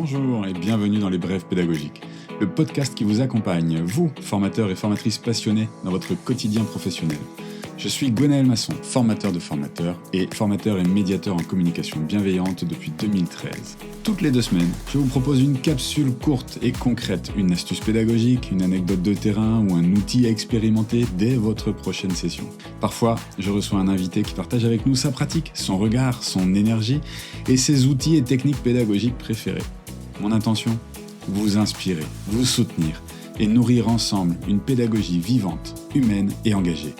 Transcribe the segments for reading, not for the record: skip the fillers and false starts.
Bonjour et bienvenue dans les Brèves pédagogiques, le podcast qui vous accompagne, vous, formateurs et formatrices passionnés, dans votre quotidien professionnel. Je suis Gwenaël Masson, formateur de formateurs et formateur et médiateur en communication bienveillante depuis 2013. Toutes les 2 semaines, je vous propose une capsule courte et concrète, une astuce pédagogique, une anecdote de terrain ou un outil à expérimenter dès votre prochaine session. Parfois, je reçois un invité qui partage avec nous sa pratique, son regard, son énergie et ses outils et techniques pédagogiques préférés. Mon intention ? Vous inspirer, vous soutenir et nourrir ensemble une pédagogie vivante, humaine et engagée.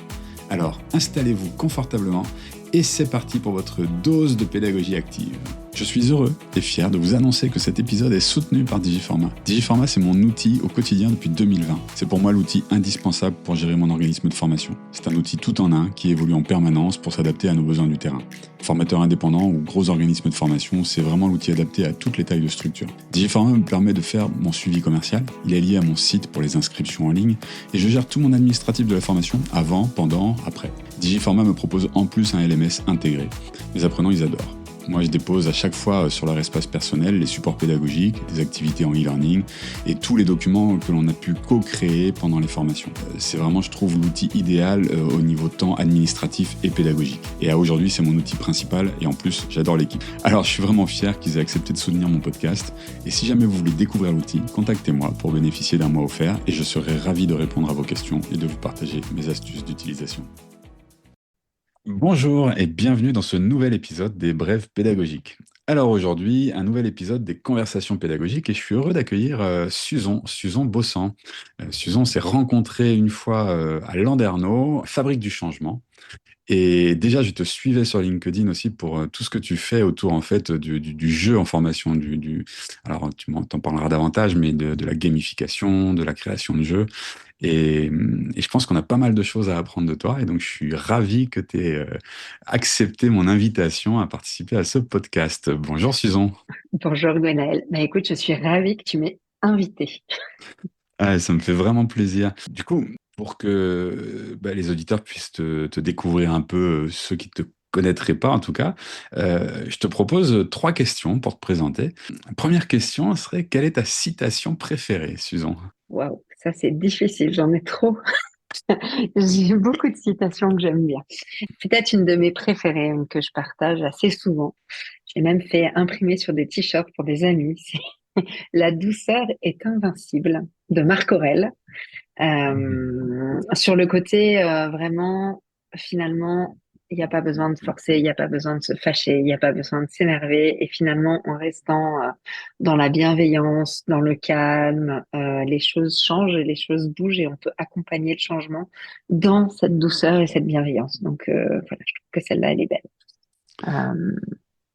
Alors, installez-vous confortablement et c'est parti pour votre dose de pédagogie active. Je suis heureux et fier de vous annoncer que cet épisode est soutenu par Digiforma. Digiforma, c'est mon outil au quotidien depuis 2020. C'est pour moi l'outil indispensable pour gérer mon organisme de formation. C'est un outil tout en un qui évolue en permanence pour s'adapter à nos besoins du terrain. Formateur indépendant ou gros organisme de formation, c'est vraiment l'outil adapté à toutes les tailles de structure. Digiforma me permet de faire mon suivi commercial. Il est lié à mon site pour les inscriptions en ligne et je gère tout mon administratif de la formation avant, pendant, après. Digiforma me propose en plus un LMS intégré. Mes apprenants, ils adorent. Moi, je dépose à chaque fois sur leur espace personnel les supports pédagogiques, des activités en e-learning et tous les documents que l'on a pu co-créer pendant les formations. C'est vraiment, je trouve, l'outil idéal au niveau temps administratif et pédagogique. Et aujourd'hui, c'est mon outil principal et en plus, j'adore l'équipe. Alors, je suis vraiment fier qu'ils aient accepté de soutenir mon podcast. Et si jamais vous voulez découvrir l'outil, contactez-moi pour bénéficier d'un mois offert et je serai ravi de répondre à vos questions et de vous partager mes astuces d'utilisation. Bonjour et bienvenue dans ce nouvel épisode des Brèves pédagogiques. Alors aujourd'hui, un nouvel épisode des conversations pédagogiques et je suis heureux d'accueillir Suzon Bossan. Suzon s'est rencontrée une fois à Landerneau, Fabrique du changement. Et déjà, je te suivais sur LinkedIn aussi pour tout ce que tu fais autour en fait du jeu en formation. Alors, t'en parleras davantage, mais de la gamification, de la création de jeux. Et je pense qu'on a pas mal de choses à apprendre de toi. Et donc, je suis ravi que tu aies accepté mon invitation à participer à ce podcast. Bonjour, Suzon. Bonjour Gwenaël. Écoute, je suis ravie que tu m'aies invitée. Ah, ça me fait vraiment plaisir. Du coup, pour que les auditeurs puissent te découvrir un peu, ceux qui te connaîtraient pas en tout cas, je te propose 3 questions pour te présenter. Première question serait, quelle est ta citation préférée, Suzon? Waouh, ça c'est difficile, j'en ai trop. J'ai beaucoup de citations que j'aime bien. Peut-être une de mes préférées, une que je partage assez souvent. J'ai même fait imprimer sur des t-shirts pour des amis. C'est La douceur est invincible de Marc Aurèle. Sur le côté vraiment, finalement, il n'y a pas besoin de forcer, il n'y a pas besoin de se fâcher, il n'y a pas besoin de s'énerver. Et finalement, en restant dans la bienveillance, dans le calme, les choses changent et les choses bougent et on peut accompagner le changement dans cette douceur et cette bienveillance. Donc voilà, je trouve que celle-là, elle est belle.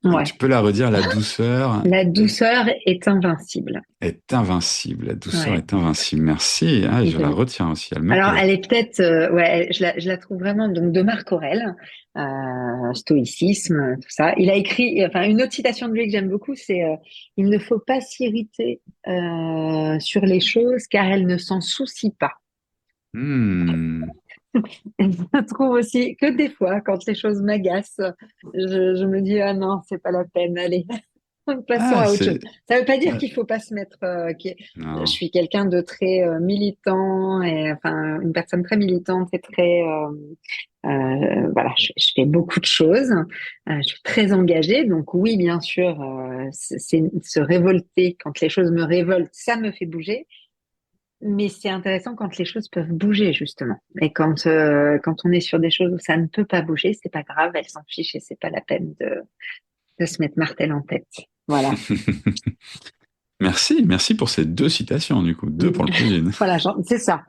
Tu Ouais. peux la redire, la douceur La douceur est invincible. est invincible. La douceur Ouais. est invincible. Merci. Ah, je la retiens aussi, elle me Alors, plaît. elle est peut-être, ouais, je la trouve vraiment donc de Marc Aurèle, stoïcisme, tout ça. Il a écrit, enfin, une autre citation de lui que j'aime beaucoup, c'est il ne faut pas s'irriter sur les choses car elles ne s'en soucient pas. Hmm. Et je trouve aussi que des fois, quand les choses m'agacent, je me dis ah non, c'est pas la peine, allez. Passons Ah, à autre chose. Ça ne veut pas dire euh, qu'il faut pas se mettre. Je non. suis quelqu'un de très militant et enfin une personne très militante et très voilà. Je fais beaucoup de choses. Je suis très engagée. Donc oui, bien sûr, c'est se révolter quand les choses me révoltent, ça me fait bouger. Mais c'est intéressant quand les choses peuvent bouger justement. Et quand on est sur des choses où ça ne peut pas bouger, c'est pas grave, elles s'en fichent et c'est pas la peine de se mettre martel en tête. Voilà. Merci pour ces 2 citations, du coup, 2 pour le plaisir. Voilà, c'est ça.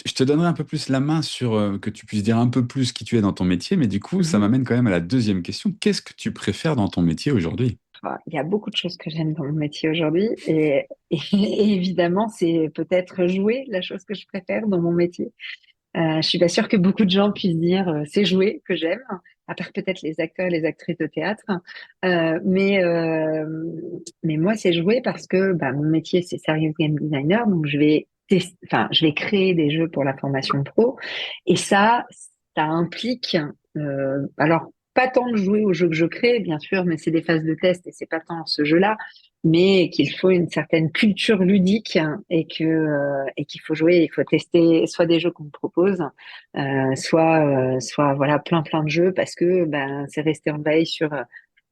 Je te donnerai un peu plus la main sur que tu puisses dire un peu plus qui tu es dans ton métier, mais du coup, ça Mhm. m'amène quand même à la deuxième question. Qu'est-ce que tu préfères dans ton métier aujourd'hui? Il y a beaucoup de choses que j'aime dans mon métier aujourd'hui et évidemment, c'est peut-être jouer la chose que je préfère dans mon métier. Je suis pas sûre que beaucoup de gens puissent dire c'est jouer que j'aime, à part peut-être les acteurs et les actrices de théâtre. Euh, mais euh, mais moi, c'est jouer parce que mon métier, c'est serious game designer, donc je vais créer des jeux pour la formation pro et ça implique alors pas tant de jouer au jeu que je crée, bien sûr, mais c'est des phases de test et c'est pas tant ce jeu-là, mais qu'il faut une certaine culture ludique et qu'il faut jouer, il faut tester soit des jeux qu'on me propose, soit voilà plein de jeux parce que ben c'est rester en veille sur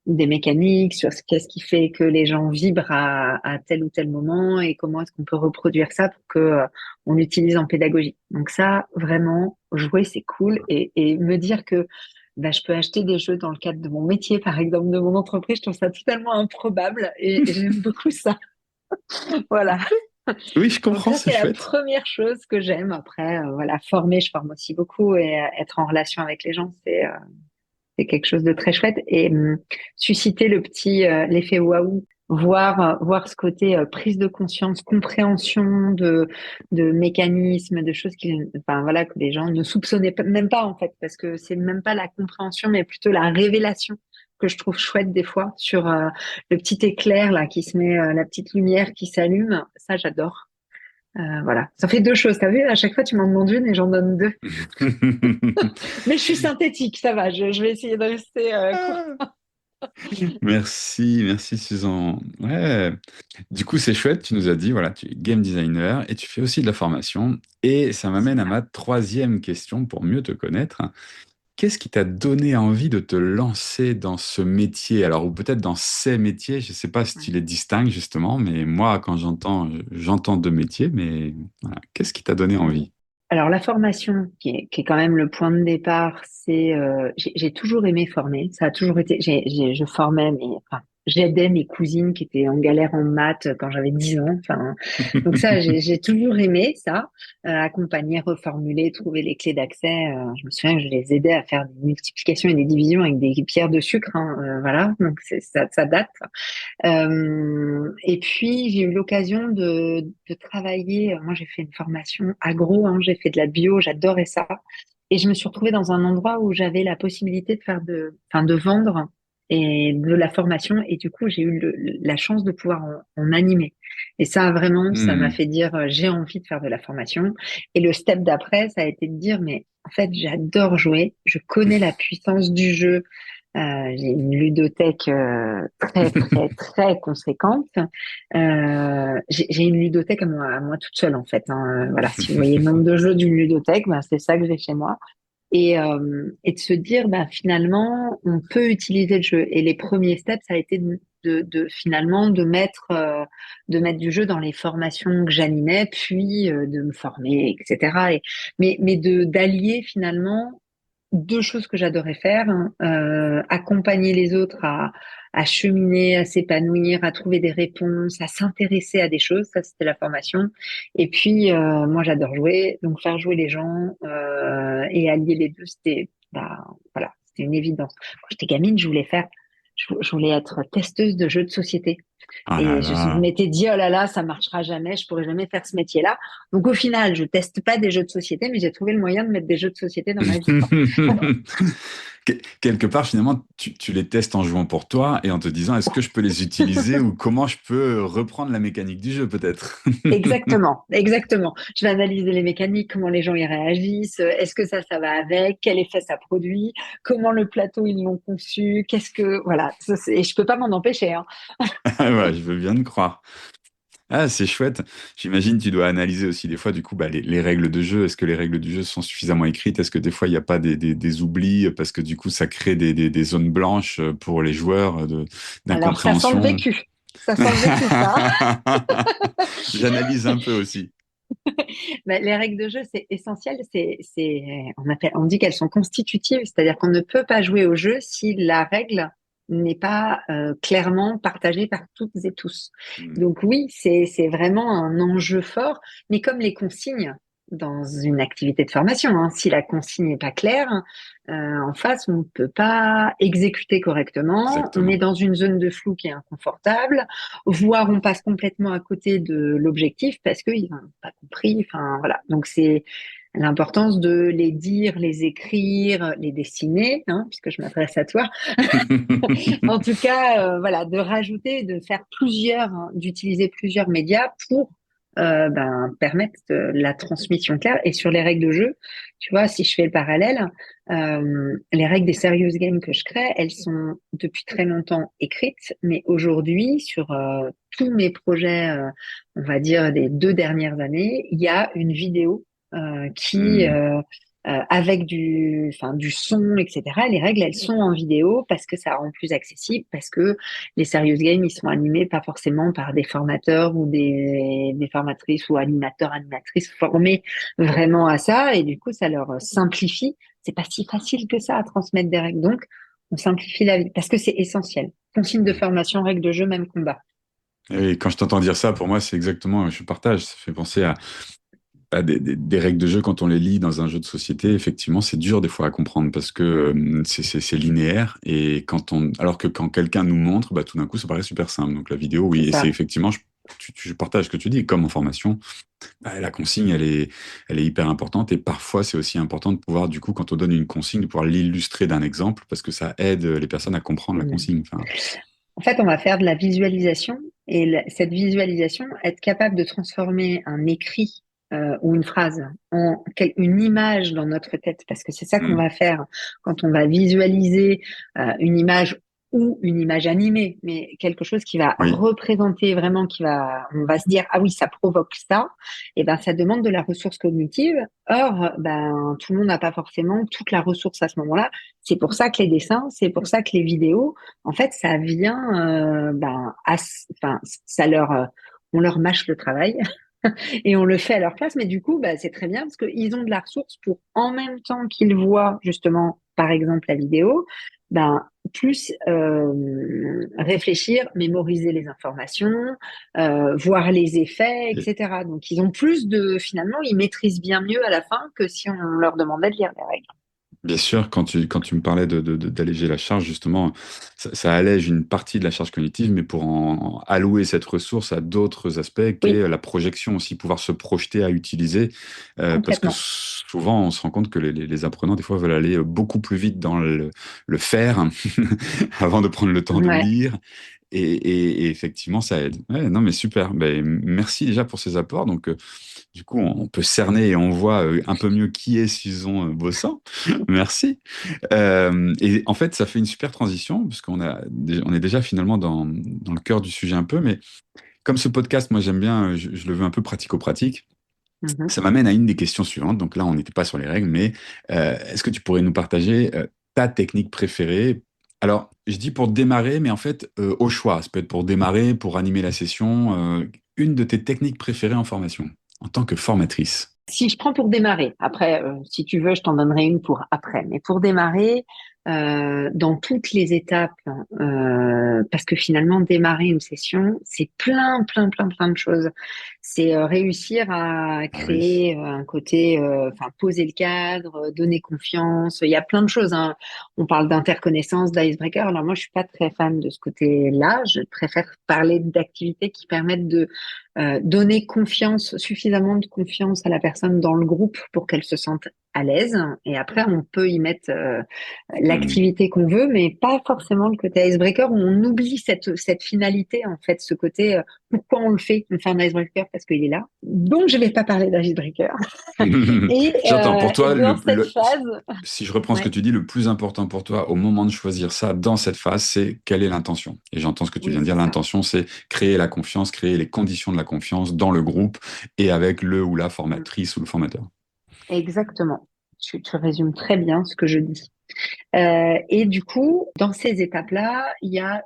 des mécaniques, sur qu'est-ce qui fait que les gens vibrent à tel ou tel moment et comment est-ce qu'on peut reproduire ça pour que on l'utilise en pédagogie. Donc ça, vraiment, jouer, c'est cool et me dire que bah, je peux acheter des jeux dans le cadre de mon métier, par exemple, de mon entreprise, je trouve ça totalement improbable et j'aime beaucoup ça. Voilà. Oui, je Donc comprends, ça, c'est c'est la chouette. première chose que j'aime. Après, voilà, former, je forme aussi beaucoup et être en relation avec les gens, c'est quelque chose de très chouette et susciter l'effet waouh, voir ce côté prise de conscience, compréhension de mécanismes, de choses enfin voilà que les gens ne soupçonnaient même pas en fait, parce que c'est même pas la compréhension, mais plutôt la révélation que je trouve chouette des fois sur le petit éclair là qui se met, la petite lumière qui s'allume. Ça, j'adore. Voilà, ça fait deux choses. T'as vu, à chaque fois tu m'en demandes une et j'en donne deux. Mais je suis synthétique, ça va. Je vais essayer de rester court. Merci, merci Susan. Ouais. Du coup, c'est chouette, tu nous as dit, voilà, tu es game designer et tu fais aussi de la formation. Et ça m'amène à ma troisième question pour mieux te connaître. Qu'est-ce qui t'a donné envie de te lancer dans ce métier? Alors, ou peut-être dans ces métiers, je ne sais pas si tu les distingues justement, mais moi, quand j'entends deux métiers, mais voilà, qu'est-ce qui t'a donné envie? Alors la formation, qui est quand même le point de départ, c'est j'ai toujours aimé former. Ça a toujours été. Je formais, mais enfin, j'aidais mes cousines qui étaient en galère en maths quand j'avais 10 ans. Enfin, donc ça, j'ai toujours aimé ça, accompagner, reformuler, trouver les clés d'accès. Je me souviens que je les aidais à faire des multiplications et des divisions avec des pierres de sucre. Hein, voilà, donc ça date. Et puis, j'ai eu l'occasion de travailler. Moi, j'ai fait une formation agro, hein, j'ai fait de la bio, j'adorais ça. Et je me suis retrouvée dans un endroit où j'avais la possibilité de faire enfin, de vendre et de la formation. Et du coup, j'ai eu la chance de pouvoir en animer. Et ça, vraiment, ça m'a Hmm. fait dire, j'ai envie de faire de la formation. Et le step d'après, ça a été de dire, mais en fait, j'adore jouer. Je connais la puissance du jeu. J'ai une ludothèque très conséquente. J'ai une ludothèque à moi toute seule en fait. Hein. Voilà, si vous voyez le nombre de jeux d'une ludothèque, ben, c'est ça que j'ai chez moi. Et de se dire, ben, finalement, on peut utiliser le jeu. Et les premiers steps, ça a été finalement de mettre du jeu dans les formations que j'animais, puis de me former, etc. Mais d'allier finalement deux choses que j'adorais faire, hein, accompagner les autres à cheminer, à s'épanouir, à trouver des réponses, à s'intéresser à des choses, ça c'était la formation. Et puis moi j'adore jouer, donc faire jouer les gens et allier les deux, c'était bah voilà, c'était une évidence. Quand j'étais gamine, je voulais être testeuse de jeux de société. Ah là Et je là. m'étais dit, oh là là, ça marchera jamais, je pourrai jamais faire ce métier-là. Donc au final, je teste pas des jeux de société, mais j'ai trouvé le moyen de mettre des jeux de société dans ma vie, quoi. Quelque part, finalement, tu les testes en jouant pour toi et en te disant, est-ce que je peux les utiliser ou comment je peux reprendre la mécanique du jeu, peut-être? Exactement, exactement. Je vais analyser les mécaniques, comment les gens y réagissent, est-ce que ça va avec, quel effet ça produit, comment le plateau ils l'ont conçu, voilà, et je peux pas m'en empêcher, hein. Ah ouais, je veux bien te croire. Ah, c'est chouette. J'imagine tu dois analyser aussi des fois, du coup, bah, les règles de jeu. Est-ce que les règles du jeu sont suffisamment écrites? Est-ce que des fois, il n'y a pas des oublis? Parce que du coup, ça crée des zones blanches pour les joueurs Alors ça sent le d'incompréhension. vécu, ça sent le vécu, ça. J'analyse un peu aussi. Ben, les règles de jeu, c'est essentiel. On dit qu'elles sont constitutives, c'est-à-dire qu'on ne peut pas jouer au jeu si la règle n'est pas clairement partagée par toutes et tous. Hmm. Donc oui, c'est vraiment un enjeu fort, mais comme les consignes dans une activité de formation, hein, si la consigne n'est pas claire, en face, on ne peut pas exécuter correctement. On est Exactement. dans une zone de flou qui est inconfortable, voire on passe complètement à côté de l'objectif parce qu'ils n'ont pas compris. Enfin, voilà. Donc, c'est l'importance de les dire, les écrire, les dessiner, hein, puisque je m'adresse à toi. En tout cas, voilà, de rajouter, de faire d'utiliser plusieurs médias pour permettent la transmission claire. Et sur les règles de jeu, tu vois, si je fais le parallèle, les règles des serious games que je crée, elles sont depuis très longtemps écrites, mais aujourd'hui, sur tous mes projets, on va dire des 2 dernières années, il y a une vidéo qui Hmm. avec du son, etc. Les règles, elles sont en vidéo parce que ça rend plus accessible, parce que les serious games, ils sont animés pas forcément par des formateurs ou des formatrices ou animateurs, animatrices formés vraiment à ça, et du coup, ça leur simplifie. C'est pas si facile que ça à transmettre des règles, donc on simplifie la vie parce que c'est essentiel. Consigne de formation, règles de jeu, même combat. Et quand je t'entends dire ça, pour moi, c'est exactement, je partage. Ça fait penser à des règles de jeu quand on les lit dans un jeu de société. Effectivement, c'est dur des fois à comprendre parce que c'est linéaire. Et alors que quand quelqu'un nous montre, bah, tout d'un coup, ça paraît super simple. Donc la vidéo, C'est oui, et c'est ça. effectivement, je partage ce que tu dis. Comme en formation, bah, la consigne, elle est hyper importante. Et parfois, c'est aussi important de pouvoir, du coup, quand on donne une consigne, de pouvoir l'illustrer d'un exemple parce que ça aide les personnes à comprendre la Mm. consigne. Enfin, En fait, on va faire de la visualisation et cette visualisation, être capable de transformer un écrit ou une phrase en une image dans notre tête, parce que c'est ça qu'on hmm. va faire quand on va visualiser une image ou une image animée, mais quelque chose qui va Oui, représenter vraiment, on va se dire, ah oui, ça provoque ça, et ben ça demande de la ressource cognitive. Or, ben tout le monde n'a pas forcément toute la ressource à ce moment-là. C'est pour ça que les dessins, c'est pour ça que les vidéos, en fait, ça vient, enfin, ça on leur mâche le travail et on le fait à leur place. Mais du coup, bah, c'est très bien parce qu'ils ont de la ressource pour, en même temps qu'ils voient justement, par exemple, la vidéo, ben, plus réfléchir, mémoriser les informations, voir les effets, etc. Donc, ils ont plus finalement, ils maîtrisent bien mieux à la fin que si on leur demandait de lire les règles. bien sûr, quand tu me parlais d'alléger la charge, justement, ça allège une partie de la charge cognitive, mais pour en allouer cette ressource à d'autres aspects, Oui, qu'est la projection aussi, pouvoir se projeter à utiliser, parce que complètement. souvent, on se rend compte que les apprenants, des fois, veulent aller beaucoup plus vite dans le faire avant de prendre le temps de Ouais. lire. Et effectivement, ça aide. Ouais, non, mais super. Ben, merci déjà pour ces apports. Donc, du coup, on peut cerner et on voit un peu mieux qui est Susan Bossan. Merci. Et en fait, ça fait une super transition, parce on est déjà finalement dans le cœur du sujet un peu, mais comme ce podcast, moi j'aime bien, je le veux un peu pratico-pratique, Mhm. ça m'amène à une des questions suivantes. Donc là, on n'était pas sur les règles, mais est-ce que tu pourrais nous partager ta technique préférée? Alors, je dis pour démarrer, mais en fait, au choix. Ça peut être pour démarrer, pour animer la session. Une de tes techniques préférées en formation, en tant que formatrice. Si je prends pour démarrer, après, si tu veux, je t'en donnerai une pour après. Mais pour démarrer, dans toutes les étapes, parce que finalement, démarrer une session, c'est plein de choses. C'est réussir à Ah oui. créer un côté, enfin, poser le cadre, donner confiance. Il y a plein de choses, hein. On parle d'interconnaissance, d'icebreaker. Alors moi, je suis pas très fan de ce côté-là. Je préfère parler d'activités qui permettent de donner confiance, suffisamment de confiance à la personne dans le groupe pour qu'elle se sente à l'aise. Et après, on peut y mettre Hmm. l'activité qu'on veut, mais pas forcément le côté icebreaker où on oublie cette finalité, en fait, ce côté pourquoi on le fait. On fait un icebreaker parce qu'il est là. Donc, je vais pas parler d'icebreaker. J'entends. Pour Et toi, dans cette phase, si je reprends ce que ouais, tu dis, le plus important pour toi au moment de choisir ça, dans cette phase, c'est quelle est l'intention. Et j'entends ce que tu oui, viens de dire. c'est ça. L'intention, c'est créer la confiance, créer les conditions de la confiance dans le groupe et avec le ou la Mm. formatrice ou le formateur. Exactement. Tu résumes très bien ce que je dis. Et du coup, dans ces étapes-là, il y a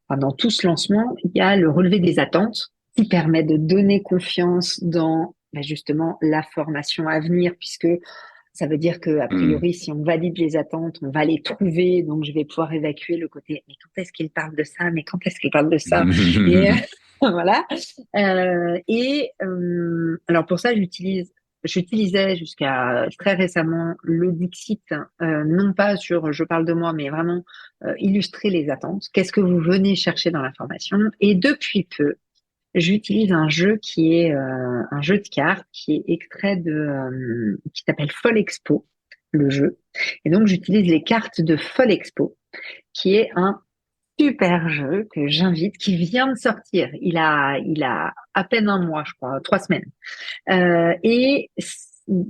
enfin, dans tout ce lancement, il y a le relevé des attentes qui permet de donner confiance dans justement la formation à venir, puisque ça veut dire que a Hmm. priori, si on valide les attentes, on va les trouver, donc je vais pouvoir évacuer le côté. Mais quand est-ce qu'il parle de ça? Mais quand est-ce qu'il parle de ça? Et voilà. Alors pour ça, j'utilisais jusqu'à très récemment le Dixit, non pas sur je parle de moi, mais vraiment illustrer les attentes. Qu'est-ce que vous venez chercher dans la formation? Et depuis peu, j'utilise un jeu qui est un jeu de cartes qui est extrait qui s'appelle Folle Expo, le jeu. Et donc j'utilise les cartes de Folle Expo, qui est un super jeu que j'invite, qui vient de sortir. Il a à peine un mois, je crois, 3 semaines.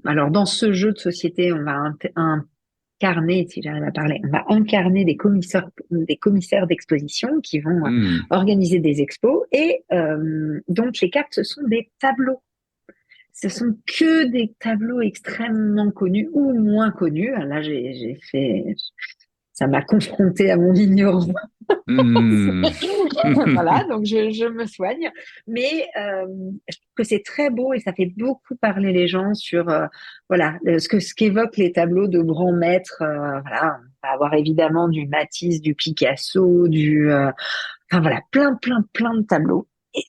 Alors dans ce jeu de société, on va incarner, si j'arrive à parler, on va incarner des commissaires d'exposition qui vont Hmm. organiser des expos et donc les cartes, ce sont des tableaux. Ce sont que des tableaux extrêmement connus ou moins connus. Là, j'ai fait, ça m'a confronté à mon ignorance. Hmm. Voilà, donc je me soigne. Mais je trouve que c'est très beau et ça fait beaucoup parler les gens sur voilà ce qu'évoquent les tableaux de grands maîtres. Voilà, on va avoir évidemment du Matisse, du Picasso, enfin voilà, plein de tableaux. Et,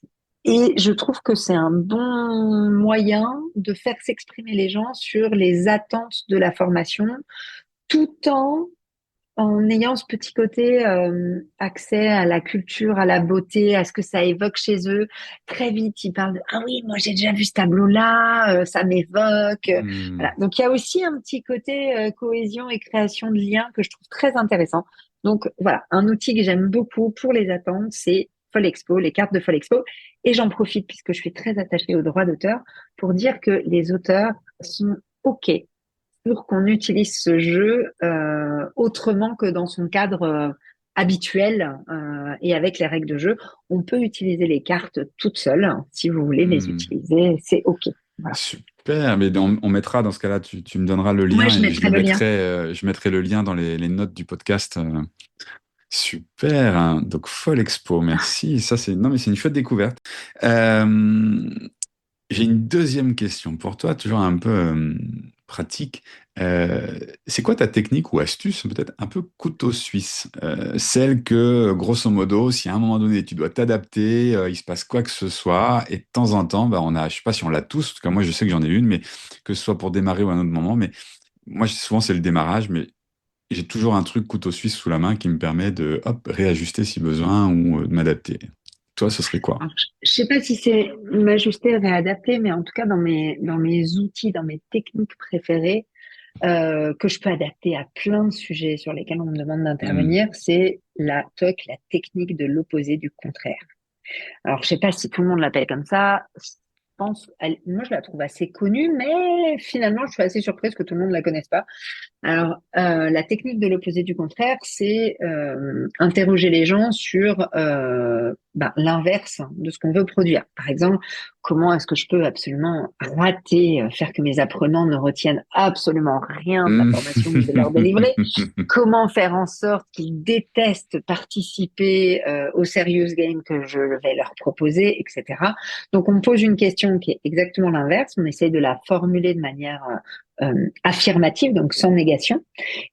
et je trouve que c'est un bon moyen de faire s'exprimer les gens sur les attentes de la formation, tout en ayant ce petit côté accès à la culture, à la beauté, à ce que ça évoque chez eux. Très vite, ils parlent de «Ah oui, moi j'ai déjà vu ce tableau-là, ça m'évoque». Voilà. Hmm. Donc il y a aussi un petit côté cohésion et création de liens que je trouve très intéressant. Donc voilà, un outil que j'aime beaucoup pour les attentes, c'est Folexpo, les cartes de Folexpo. Et j'en profite, puisque je suis très attachée aux droits d'auteur, pour dire que les auteurs sont OK pour qu'on utilise ce jeu autrement que dans son cadre habituel et avec les règles de jeu. On peut utiliser les cartes toutes seules. Si vous voulez les Hmm. utiliser, c'est OK. Voilà. Super, mais on mettra dans ce cas-là, tu me donneras le Ouais, lien je et je mettrai le le lien. mettrai, je mettrai le lien dans les notes du podcast. Super, hein. Donc Folle Expo, merci. Ça c'est non mais c'est une chouette découverte. Euh, j'ai une deuxième question pour toi, toujours un peu pratique. C'est quoi ta technique ou astuce, peut-être un peu couteau suisse, celle que, grosso modo, si à un moment donné tu dois t'adapter, il se passe quoi que ce soit, et de temps en temps, bah, je sais pas si on l'a tous, en tout cas moi je sais que j'en ai une, mais que ce soit pour démarrer ou à un autre moment, mais moi souvent c'est le démarrage, mais j'ai toujours un truc couteau suisse sous la main qui me permet de hop, réajuster si besoin ou de m'adapter. Toi, ce serait quoi? Alors, je sais pas si c'est m'ajuster, réadapter, mais en tout cas dans mes outils, dans mes techniques préférées, que je peux adapter à plein de sujets sur lesquels on me demande Hmm. d'intervenir, c'est la TOC, la technique de l'opposé du contraire. Alors, je sais pas si tout le monde l'appelle comme ça. Je pense, moi, je la trouve assez connue, mais finalement, je suis assez surprise que tout le monde la connaisse pas. Alors, la technique de l'opposé du contraire, c'est interroger les gens sur l'inverse de ce qu'on veut produire. Par exemple, comment est-ce que je peux absolument rater, faire que mes apprenants ne retiennent absolument rien de la Hmm. formation que je vais leur délivrer? Comment faire en sorte qu'ils détestent participer au serious game que je vais leur proposer, etc. Donc, on me pose une question qui est exactement l'inverse. On essaye de la formuler de manière affirmative, donc sans négation.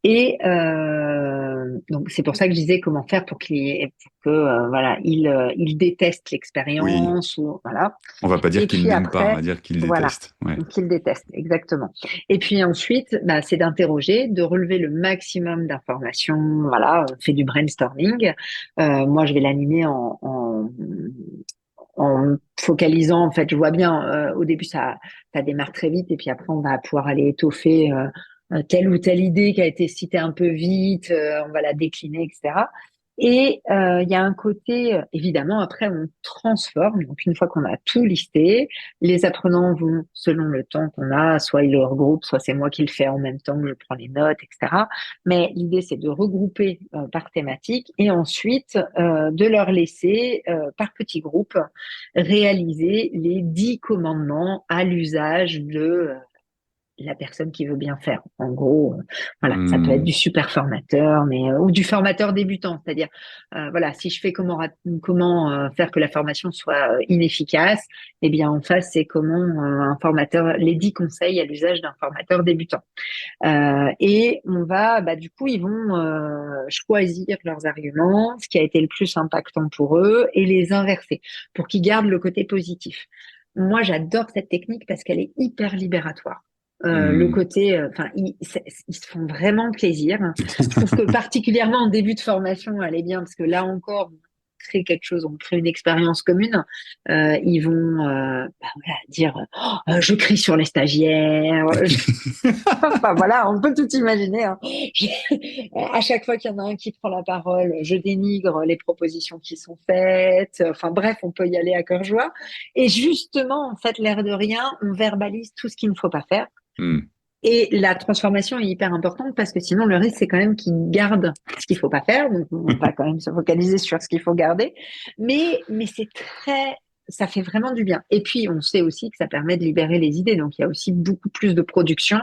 Et donc c'est pour ça que je disais comment faire pour que voilà, il déteste Oui, l'expérience ou voilà. on va pas dire Et qu'il puis n'aime pas, on après, va dire qu'il voilà, déteste. Ouais. qu'il déteste exactement. Et puis ensuite, bah, c'est d'interroger, de relever le maximum d'informations. Voilà, on fait du brainstorming. Moi, je vais l'animer en focalisant, en fait, je vois bien, au début, ça démarre très vite, et puis après, on va pouvoir aller étoffer telle ou telle idée qui a été citée un peu vite, on va la décliner, etc. Et il y a un côté, évidemment, après, on transforme. Donc, une fois qu'on a tout listé, les apprenants vont, selon le temps qu'on a, soit ils le regroupent, soit c'est moi qui le fais en même temps que je prends les notes, etc. Mais l'idée, c'est de regrouper par thématique et ensuite de leur laisser, par petits groupes, réaliser les 10 commandements à l'usage de la personne qui veut bien faire. En gros, voilà, ça peut être Hmm. du super formateur, mais ou du formateur débutant, c'est-à-dire, voilà, si je fais comment faire que la formation soit inefficace, eh bien en face c'est comment un formateur, les 10 conseils à l'usage d'un formateur débutant. Et on va, bah, du coup, ils vont choisir leurs arguments, ce qui a été le plus impactant pour eux, et les inverser pour qu'ils gardent le côté positif. Moi, j'adore cette technique parce qu'elle est hyper libératoire. Le Hmm. côté, enfin, ils se font vraiment plaisir. Je trouve que particulièrement en début de formation, elle est bien parce que là encore, crée quelque chose, on crée une expérience commune, ils vont voilà, dire je crie sur les stagiaires. Enfin voilà, on peut tout imaginer. Hein. À chaque fois qu'il y en a un qui prend la parole, je dénigre les propositions qui sont faites. Enfin bref, on peut y aller à cœur joie. Et justement, en fait, l'air de rien, on verbalise tout ce qu'il ne faut pas faire. Hmm. Et la transformation est hyper importante parce que sinon, le risque, c'est quand même qu'ils gardent ce qu'il faut pas faire. Donc, on va quand même se focaliser sur ce qu'il faut garder. Mais c'est très, ça fait vraiment du bien. Et puis, on sait aussi que ça permet de libérer les idées. Donc, il y a aussi beaucoup plus de production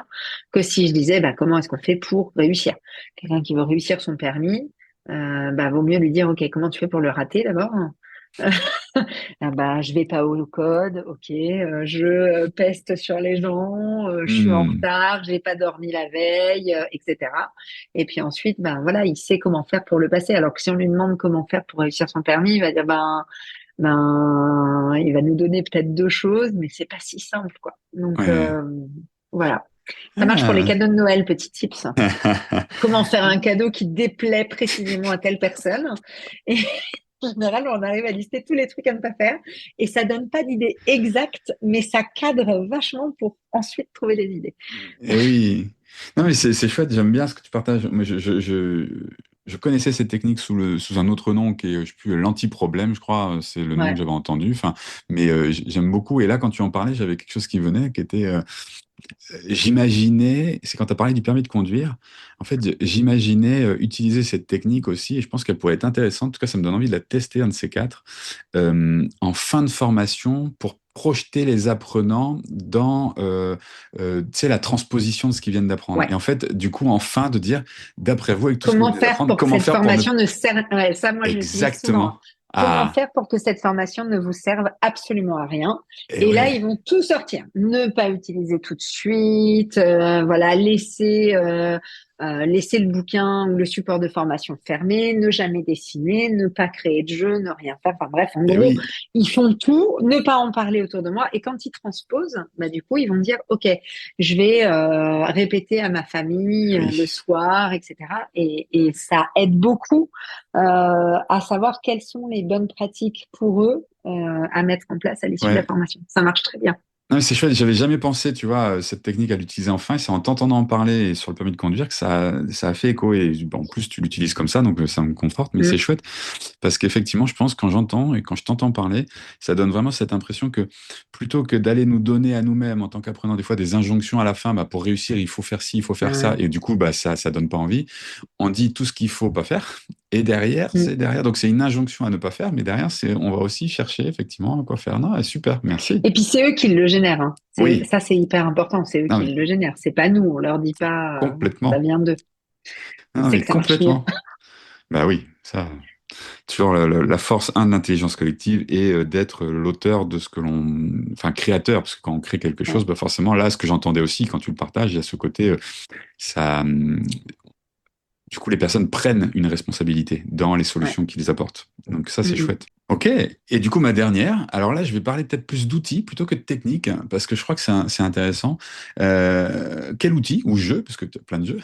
que si je disais, bah, comment est-ce qu'on fait pour réussir? Quelqu'un qui veut réussir son permis, bah, vaut mieux lui dire, OK, comment tu fais pour le rater d'abord? Ah bah, je vais pas au code, ok, je peste sur les gens, je suis en Hmm. retard, j'ai pas dormi la veille, etc. Et puis ensuite, ben voilà, il sait comment faire pour le passer. Alors que si on lui demande comment faire pour réussir son permis, il va dire il va nous donner peut-être deux choses, mais c'est pas si simple, quoi. Donc Ouais. voilà, ça marche pour les Ah. cadeaux de Noël, petit tips. Comment faire un cadeau qui déplaît précisément à telle personne. Et en général, on arrive à lister tous les trucs à ne pas faire et ça donne pas d'idée exacte, mais ça cadre vachement pour ensuite trouver les idées. Et oui. Non, mais c'est chouette, j'aime bien ce que tu partages. Moi, je connaissais cette technique sous un autre nom qui est, je sais plus, l'anti-problème, je crois, c'est le nom que Ouais. j'avais entendu. Enfin, mais j'aime beaucoup. Et là, quand tu en parlais, j'avais quelque chose qui venait, qui était, j'imaginais, c'est quand tu as parlé du permis de conduire, en fait, j'imaginais utiliser cette technique aussi, et je pense qu'elle pourrait être intéressante. En tout cas, ça me donne envie de la tester, un de ces quatre, en fin de formation pour projeter les apprenants dans tu sais, la transposition de ce qu'ils viennent d'apprendre. Ouais. Et en fait, du coup, en fin de dire, d'après vous, avec tout ce que vous Comment venez faire d'apprendre, pour que comment cette faire pour ne... formation ne serve, ouais, ça, moi, je l'utilise souvent. Hein. Exactement. Comment Ah, faire pour que cette formation ne vous serve absolument à rien? et Et là, ouais. ils vont tout sortir. Ne pas utiliser tout de suite, voilà, laisser le bouquin ou le support de formation fermé, ne jamais dessiner, ne pas créer de jeu, ne rien faire. Enfin bref, en Et gros, oui, ils font tout, ne pas en parler autour de moi. Et quand ils transposent, bah du coup, ils vont dire, OK, je vais répéter à ma famille et le oui. soir, etc. Et ça aide beaucoup à savoir quelles sont les bonnes pratiques pour eux à mettre en place à l'issue de la Ouais. formation. Ça marche très bien. Non, mais c'est chouette, j'avais jamais pensé, tu vois, cette technique à l'utiliser enfin, et c'est en t'entendant en parler sur le permis de conduire que ça a fait écho, et bon, en plus tu l'utilises comme ça, donc ça me conforte, mais c'est Mm. chouette, parce qu'effectivement, je pense, quand j'entends et quand je t'entends parler, ça donne vraiment cette impression que plutôt que d'aller nous donner à nous-mêmes, en tant qu'apprenants, des fois des injonctions à la fin, bah, pour réussir, il faut faire ci, il faut faire ça, Ouais. et du coup, bah, ça donne pas envie, on dit tout ce qu'il faut pas faire, et derrière, Mm. c'est derrière, donc c'est une injonction à ne pas faire, mais derrière, on va aussi chercher effectivement quoi faire. Non, super, merci. Et puis c'est eux qui le génèrent. Hein. Oui, Ça, c'est hyper important. C'est eux non, qui mais le génèrent. C'est pas nous. On leur dit pas. Ça complètement. vient d'eux. On Non, sait mais que ça marche mieux. complètement. Bah oui, ça, toujours la force, de l'intelligence collective et d'être l'auteur de ce que enfin, créateur, parce que quand on crée quelque chose, Ouais. bah forcément, là, ce que j'entendais aussi quand tu le partages, il y a ce côté, ça, du coup, les personnes prennent une responsabilité dans les Ouais. solutions qu'ils apportent. Donc ça, c'est Mm, chouette. Ok. Et du coup, ma dernière, alors là, je vais parler peut-être plus d'outils plutôt que de techniques, hein, parce que je crois que c'est intéressant. Quel outil, ou jeu, parce que tu as plein de jeux,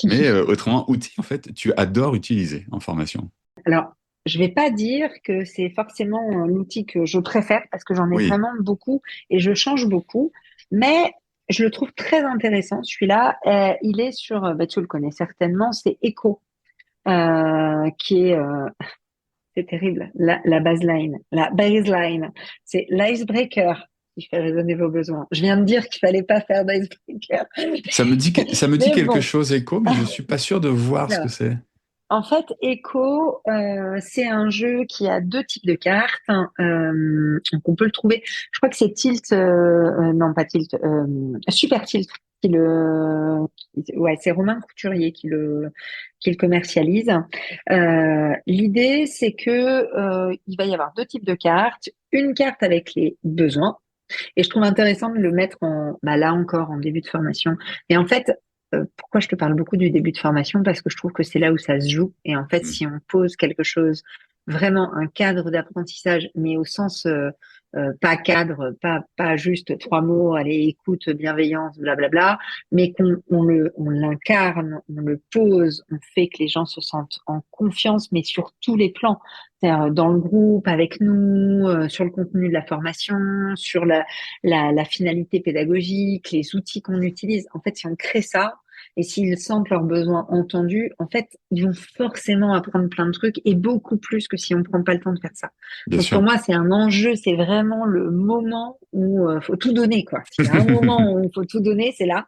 mais autrement, outil, en fait, tu adores utiliser en formation. Alors, je vais pas dire que c'est forcément l'outil que je préfère parce que j'en ai Oui. vraiment beaucoup et je change beaucoup, mais je le trouve très intéressant. Celui-là, il est sur, bah, tu le connais certainement, c'est Echo, qui est, c'est terrible, la baseline, c'est l'icebreaker qui fait résonner vos besoins. Je viens de dire qu'il fallait pas faire d'icebreaker, Ça me dit mais quelque bon. chose, Echo, mais je suis pas sûr de voir ce que Alors, c'est. en fait, Echo, c'est un jeu qui a deux types de cartes. Hein. Donc on peut le trouver. Je crois que c'est Tilt, non pas Tilt, Super Tilt ouais, c'est Romain Couturier qui le commercialise. L'idée, c'est que il va y avoir deux types de cartes. Une carte avec les besoins. Et je trouve intéressant de le mettre bah là encore, en début de formation. Et en fait, pourquoi je te parle beaucoup du début de formation? Parce que je trouve que c'est là où ça se joue. Et en fait, Hmm. si on pose quelque chose vraiment un cadre d'apprentissage, mais au sens pas cadre, pas juste trois mots, allez, écoute, bienveillance, blablabla, mais on l'incarne, on le pose, on fait que les gens se sentent en confiance, mais sur tous les plans, c'est-à-dire dans le groupe, avec nous, sur le contenu de la formation, sur la finalité pédagogique, les outils qu'on utilise. En fait, si on crée ça, et s'ils sentent leurs besoins entendus, en fait, ils vont forcément apprendre plein de trucs et beaucoup plus que si on prend pas le temps de faire ça. Bien Donc pour sûr. moi, c'est un enjeu, c'est vraiment le moment où faut tout donner, quoi. S'il y a un moment où il faut tout donner, c'est là.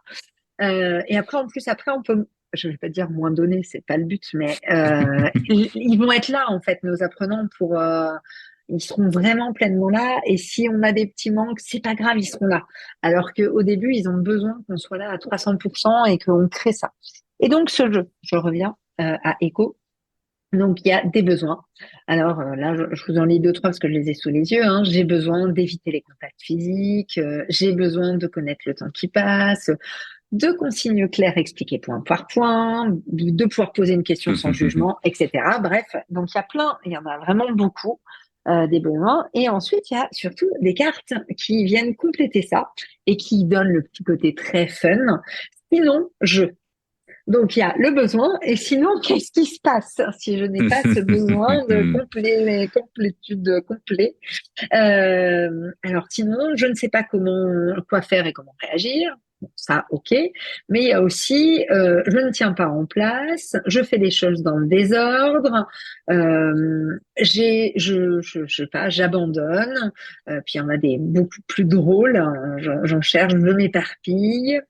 Et après, en plus, après, on peut, je vais pas dire moins donner, c'est pas le but, mais ils vont être là, en fait, nos apprenants, pour, ils seront vraiment pleinement là. Et si on a des petits manques, c'est pas grave, ils seront là. Alors qu'au début, ils ont besoin qu'on soit là à 300% et qu'on crée ça. Et donc, ce jeu, je reviens à Echo. Donc, il y a des besoins. Alors là, je vous en lis deux, trois parce que je les ai sous les yeux. Hein. J'ai besoin d'éviter les contacts physiques. J'ai besoin de connaître le temps qui passe, de consignes claires expliquées point par point, de pouvoir poser une question sans jugement, etc. Bref, donc il y en a vraiment beaucoup des besoins. Et ensuite, il y a surtout des cartes qui viennent compléter ça et qui donnent le petit côté très fun. Sinon, donc, il y a le besoin, et sinon, qu'est-ce qui se passe si je n'ai pas ce besoin de complétude complet? Alors, sinon, je ne sais pas quoi faire et comment réagir. Bon, ça, ok. Mais il y a aussi, je ne tiens pas en place, je fais des choses dans le désordre, je sais pas, j'abandonne. Puis il y en a des beaucoup plus drôles. Hein, j'en cherche, je m'éparpille.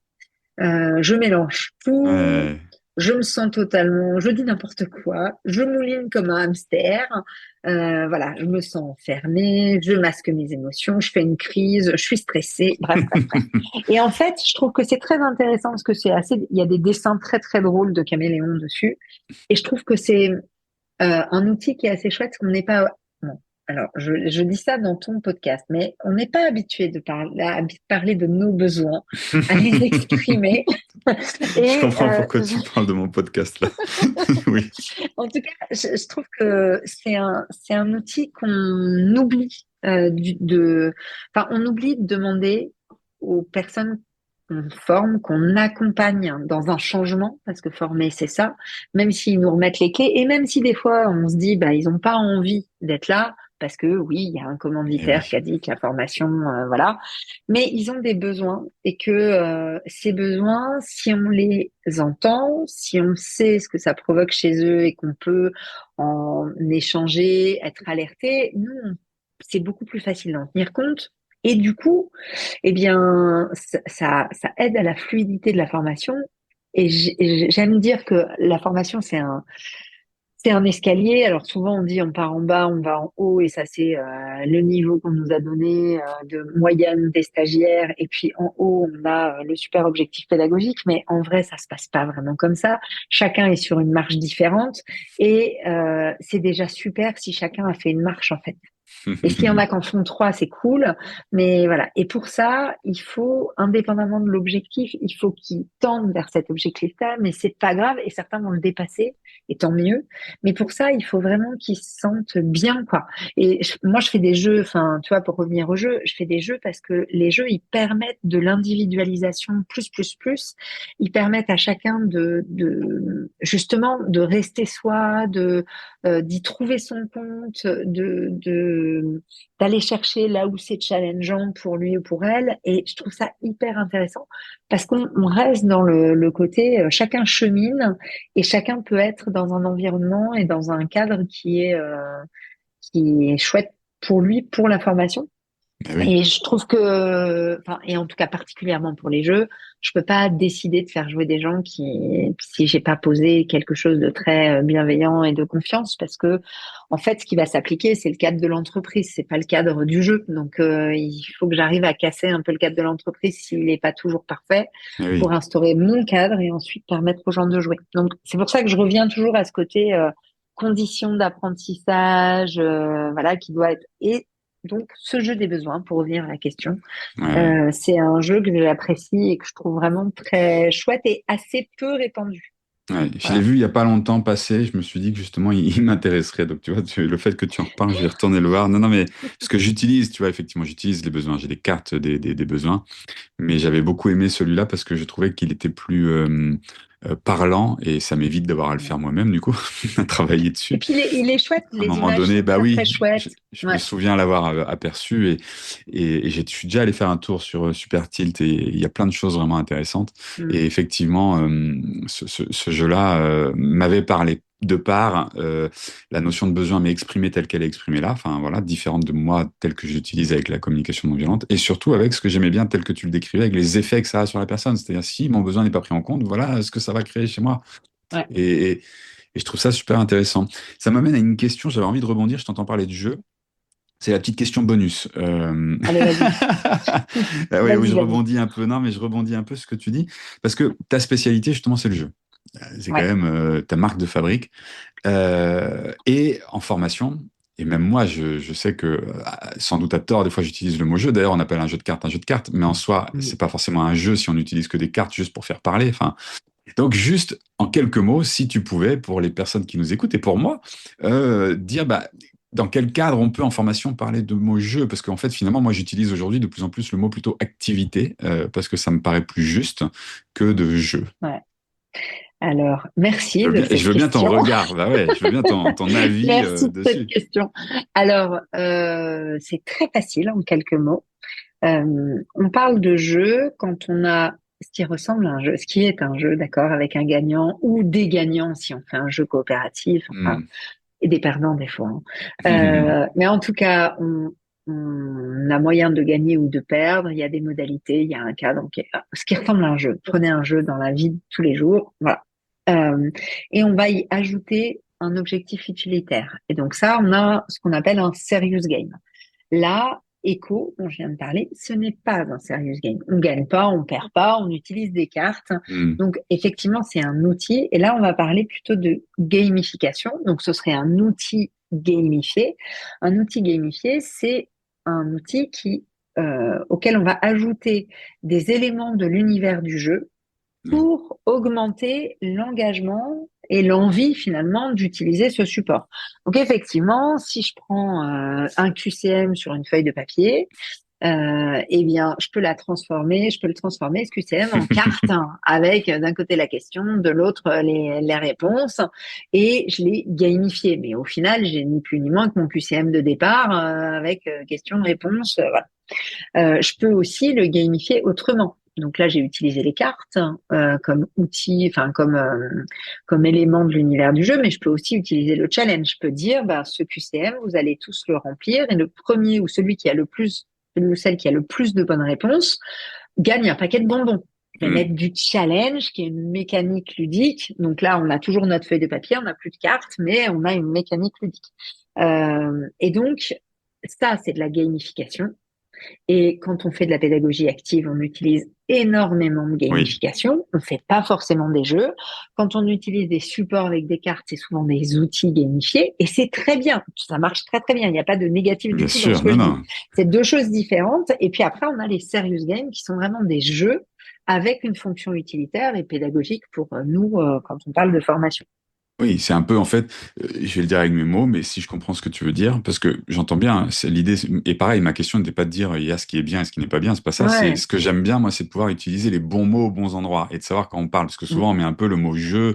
Je mélange tout, Ouais. je dis n'importe quoi, je mouline comme un hamster, voilà, je me sens enfermée, je masque mes émotions, je fais une crise, je suis stressée, bref, bref, bref. Et en fait, je trouve que c'est très intéressant parce que il y a des dessins très très drôles de caméléons dessus, et je trouve que c'est un outil qui est assez chouette, parce qu'on n'est pas. Bon, alors, je dis ça dans ton podcast, mais on n'est pas habitué à parler de nos besoins, à les exprimer. Je Et comprends pourquoi tu parles de mon podcast là. Oui. en tout cas, je trouve que c'est un outil qu'on oublie enfin, on oublie de demander aux personnes qu'on forme, qu'on accompagne dans un changement, parce que former, c'est ça, même s'ils nous remettent les clés, et même si des fois on se dit, bah, ils n'ont pas envie d'être là, parce que oui, il y a un Eh commanditaire qui oui. a dit que la formation, voilà, mais ils ont des besoins, et que ces besoins, si on les entend, si on sait ce que ça provoque chez eux et qu'on peut en échanger, être alerté, c'est beaucoup plus facile d'en tenir compte. Et du coup, eh bien, ça aide à la fluidité de la formation. Et j'aime dire que la formation, c'est un escalier. Alors souvent, on dit on part en bas, on va en haut, et ça, c'est le niveau qu'on nous a donné de moyenne des stagiaires. Et puis en haut, on a le super objectif pédagogique. Mais en vrai, ça se passe pas vraiment comme ça. Chacun est sur une marche différente, et c'est déjà super si chacun a fait une marche en fait. Et s'il y en a qui en font trois, c'est cool. Mais voilà. Et pour ça, il faut, indépendamment de l'objectif, il faut qu'ils tendent vers cet objectif-là, mais c'est pas grave. Et certains vont le dépasser, et tant mieux. Mais pour ça, il faut vraiment qu'ils se sentent bien, quoi. Et moi, je fais des jeux, enfin, tu vois, pour revenir au jeu, je fais des jeux parce que les jeux, ils permettent de l'individualisation plus, plus, plus. Ils permettent à chacun justement, de rester soi, d'y trouver son compte, d'aller chercher là où c'est challengeant pour lui ou pour elle. Et je trouve ça hyper intéressant parce qu'on reste dans le côté, chacun chemine et chacun peut être dans un environnement et dans un cadre qui est chouette pour lui, pour la formation. Eh oui. Et je trouve que, enfin, et en tout cas particulièrement pour les jeux, je peux pas décider de faire jouer des gens si j'ai pas posé quelque chose de très bienveillant et de confiance, parce que en fait, ce qui va s'appliquer, c'est le cadre de l'entreprise, c'est pas le cadre du jeu. Donc, il faut que j'arrive à casser un peu le cadre de l'entreprise s'il n'est pas toujours parfait, Eh pour oui. instaurer mon cadre et ensuite permettre aux gens de jouer. Donc, c'est pour ça que je reviens toujours à ce côté conditions d'apprentissage, voilà, qui doit être. Et donc, ce jeu des besoins, pour revenir à la question, Ouais. c'est un jeu que j'apprécie et que je trouve vraiment très chouette et assez peu répandu. Ouais, je l'ai Voilà. vu il y a pas longtemps passer. Je me suis dit que justement, il m'intéresserait. Donc, tu vois, le fait que tu en reparles, je vais retourner le voir. Non, non, mais parce que j'utilise, tu vois, effectivement, j'utilise les besoins. J'ai des cartes des besoins. Mais j'avais beaucoup aimé celui-là parce que je trouvais qu'il était plus parlant et ça m'évite d'avoir à le faire moi-même, du coup, à travailler Et dessus. puis il est chouette, À un les moment images donné, sont bah très très oui, je, chouettes. je me Ouais. souviens l'avoir aperçu et je suis déjà allé faire un tour sur Super Tilt et il y a plein de choses vraiment intéressantes. Mm. Et effectivement, ce jeu-là m'avait parlé de par la notion de besoin, mais exprimée telle qu'elle est exprimée là, enfin voilà, différente de moi telle que j'utilise avec la communication non violente, et surtout avec ce que j'aimais bien tel que tu le décrivais, avec les effets que ça a sur la personne. C'est-à-dire si mon besoin n'est pas pris en compte, voilà ce que ça va créer chez moi. Ouais. Et, et, et je trouve ça super intéressant. Ça m'amène à une question, j'avais envie de rebondir, je t'entends parler de jeu. C'est la petite question bonus. Allez, vas-y. Ah oui, oui, Vas-y, je vas-y. rebondis un peu. Non, mais je rebondis un peu sur ce que tu dis. Parce que ta spécialité, justement, c'est le jeu. C'est quand Ouais. même ta marque de fabrique. Et en formation, et même moi, je sais que, sans doute à tort, des fois j'utilise le mot jeu. D'ailleurs, on appelle un jeu de cartes un jeu de cartes. Mais en soi, Mm. c'est pas forcément un jeu si on n'utilise que des cartes juste pour faire parler. Enfin, donc, juste en quelques mots, si tu pouvais, pour les personnes qui nous écoutent et pour moi, dire bah, dans quel cadre on peut en formation parler de mots jeu, parce qu'en fait, finalement, moi, j'utilise aujourd'hui de plus en plus le mot plutôt activité, parce que ça me paraît plus juste que de jeu. Ouais. Alors, merci de Et je cette veux bien ton question. regard, bah ouais, je veux bien ton avis Merci de cette dessus. question. Alors, c'est très facile en quelques mots. On parle de jeu quand on a ce qui ressemble à un jeu, ce qui est un jeu, d'accord, avec un gagnant ou des gagnants si on fait un jeu coopératif, enfin, Hmm. et des perdants des fois, hein. Mais en tout cas, on a moyen de gagner ou de perdre. Il y a des modalités, il y a un cadre, donc ce qui ressemble à un jeu. Prenez un jeu dans la vie de tous les jours, voilà. Euh, et on va y ajouter un objectif utilitaire. Et donc ça, on a ce qu'on appelle un serious game. Là, Echo, dont je viens de parler, ce n'est pas un serious game. On gagne pas, on perd pas, on utilise des cartes. Hmm. Donc, effectivement, c'est un outil. Et là, on va parler plutôt de gamification. Donc, ce serait un outil gamifié. Un outil gamifié, c'est un outil auquel on va ajouter des éléments de l'univers du jeu Oui. pour augmenter l'engagement et l'envie finalement d'utiliser ce support. Donc effectivement, si je prends un QCM sur une feuille de papier, eh bien, je peux le transformer, ce QCM, en carte, hein, avec d'un côté la question, de l'autre les réponses, et je l'ai gamifié. Mais au final, j'ai ni plus ni moins que mon QCM de départ, avec question-réponse. Voilà. Je peux aussi le gamifier autrement. Donc là, j'ai utilisé les cartes comme outil, enfin comme élément de l'univers du jeu, mais je peux aussi utiliser le challenge. Je peux dire, bah, ce QCM, vous allez tous le remplir et le premier ou celui ou celle qui a le plus de bonnes réponses gagne un paquet de bonbons. Je vais Hmm. mettre du challenge, qui est une mécanique ludique. Donc là, on a toujours notre feuille de papier, on n'a plus de cartes, mais on a une mécanique ludique. Et donc, ça, c'est de la gamification. Et quand on fait de la pédagogie active, on utilise énormément de Oui, gamification. On fait pas forcément des jeux. Quand on utilise des supports avec des cartes, c'est souvent des outils gamifiés et c'est très bien. Ça marche très très bien. Il n'y a pas de négatif du bien tout dans ce sûr. que Non, je dis. non. C'est deux choses différentes. Et puis après, on a les serious games qui sont vraiment des jeux avec une fonction utilitaire et pédagogique pour nous quand on parle de formation. Oui, c'est un peu en fait, je vais le dire avec mes mots, mais si je comprends ce que tu veux dire, parce que j'entends bien, hein, c'est l'idée, et pareil, ma question n'était pas de dire il y a ce qui est bien et ce qui n'est pas bien, c'est pas ça, c'est Ouais. ce que j'aime bien, moi, c'est de pouvoir utiliser les bons mots aux bons endroits et de savoir quand on parle, parce que Mm. souvent on met un peu le mot jeu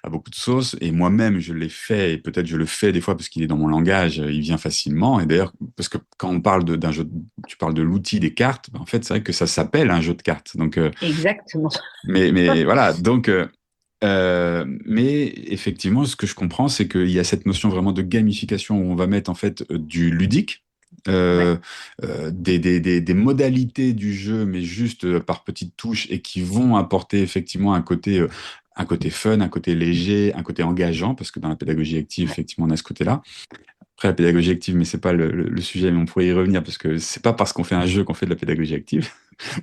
à beaucoup de sauces, et moi-même je l'ai fait, et peut-être je le fais des fois parce qu'il est dans mon langage, il vient facilement, et d'ailleurs, parce que quand on parle d'un jeu, tu parles de l'outil des cartes, ben, en fait, c'est vrai que ça s'appelle un jeu de cartes, donc Exactement. mais voilà, donc, mais effectivement, ce que je comprends, c'est qu'il y a cette notion vraiment de gamification où on va mettre en fait du ludique, Ouais. euh, des modalités du jeu, mais juste par petites touches et qui vont apporter effectivement un côté fun, un côté léger, un côté engageant, parce que dans la pédagogie active, Ouais. effectivement, on a ce côté-là. Après, la pédagogie active, mais c'est pas le sujet, mais on pourrait y revenir parce que c'est pas parce qu'on fait un jeu qu'on fait de la pédagogie active,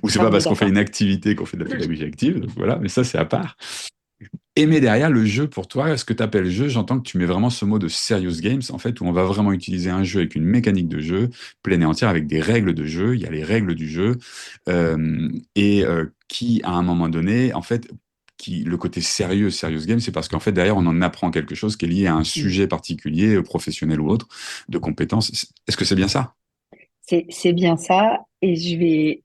ou c'est Ça, pas on est parce qu'on fait d'accord. une activité qu'on fait de la pédagogie active. Donc voilà, mais ça, c'est à part. Et mais derrière, le jeu, pour toi, ce que tu appelles jeu, j'entends que tu mets vraiment ce mot de serious games, en fait, où on va vraiment utiliser un jeu avec une mécanique de jeu pleine et entière, avec des règles de jeu. Il y a les règles du jeu, qui, à un moment donné, en fait, le côté sérieux, serious game, c'est parce qu'en fait, derrière, on en apprend quelque chose qui est lié à un sujet particulier, professionnel ou autre, de compétences. Est-ce que c'est bien ça? C'est bien ça. Et je vais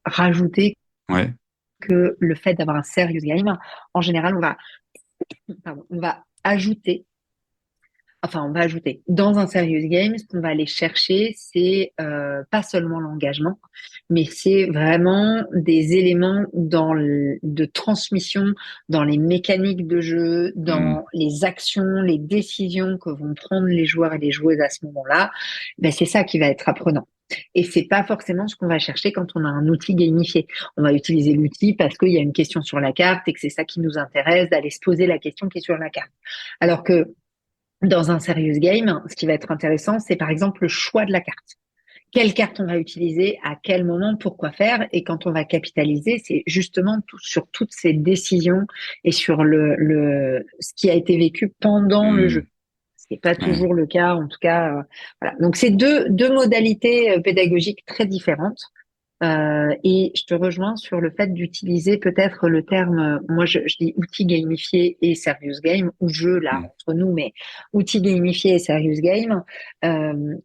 rajouter Ouais. que le fait d'avoir un serious game, en général, on va ajouter. Enfin, on va ajouter dans un serious game, ce qu'on va aller chercher, c'est pas seulement l'engagement, mais c'est vraiment des éléments de transmission, dans les mécaniques de jeu, Hmm. dans les actions, les décisions que vont prendre les joueurs et les joueuses à ce moment-là. Ben, c'est ça qui va être apprenant. Et c'est pas forcément ce qu'on va chercher quand on a un outil gamifié. On va utiliser l'outil parce qu'il y a une question sur la carte et que c'est ça qui nous intéresse, d'aller se poser la question qui est sur la carte. Alors que dans un serious game, ce qui va être intéressant, c'est par exemple le choix de la carte. Quelle carte on va utiliser, à quel moment, pourquoi faire. Et quand on va capitaliser, c'est justement sur toutes ces décisions et sur ce qui a été vécu pendant le Hmm. jeu. Ce n'est pas Ouais. toujours le cas, en tout cas. Voilà. Donc, c'est deux modalités pédagogiques très différentes. Et je te rejoins sur le fait d'utiliser peut-être le terme, moi je dis outil gamifié et serious game, ou jeu là Hmm. entre nous, mais outil gamifié et serious game.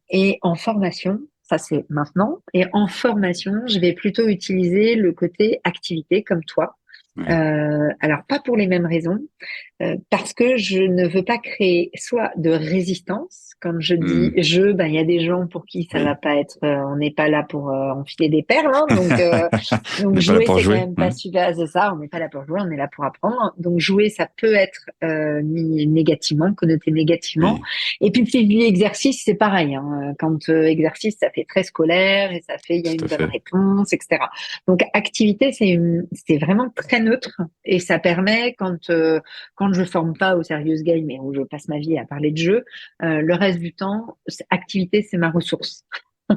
Et en formation, ça c'est maintenant, et en formation, je vais plutôt utiliser le côté activité comme toi. Ouais. Alors pas pour les mêmes raisons, parce que je ne veux pas créer soit de résistance. Quand je dis Hmm. je, ben il y a des gens pour qui ça va Oui. pas être, on n'est pas là pour enfiler des perles, hein, On donc n'est pas là jouer pour c'est quand jouer. même pas Ouais. super, c'est ça, on n'est pas là pour jouer, on est là pour apprendre. Donc jouer ça peut être mis négativement, connoté négativement. Oui, Et puis si je dis exercice, c'est pareil. Hein, quand exercice ça fait très scolaire et ça fait il y a tout une à bonne fait. réponse, etc. Donc activité c'est vraiment très neutre et ça permet quand je forme pas au serious game et où je passe ma vie à parler de jeu, le reste du temps, activité, c'est ma ressource.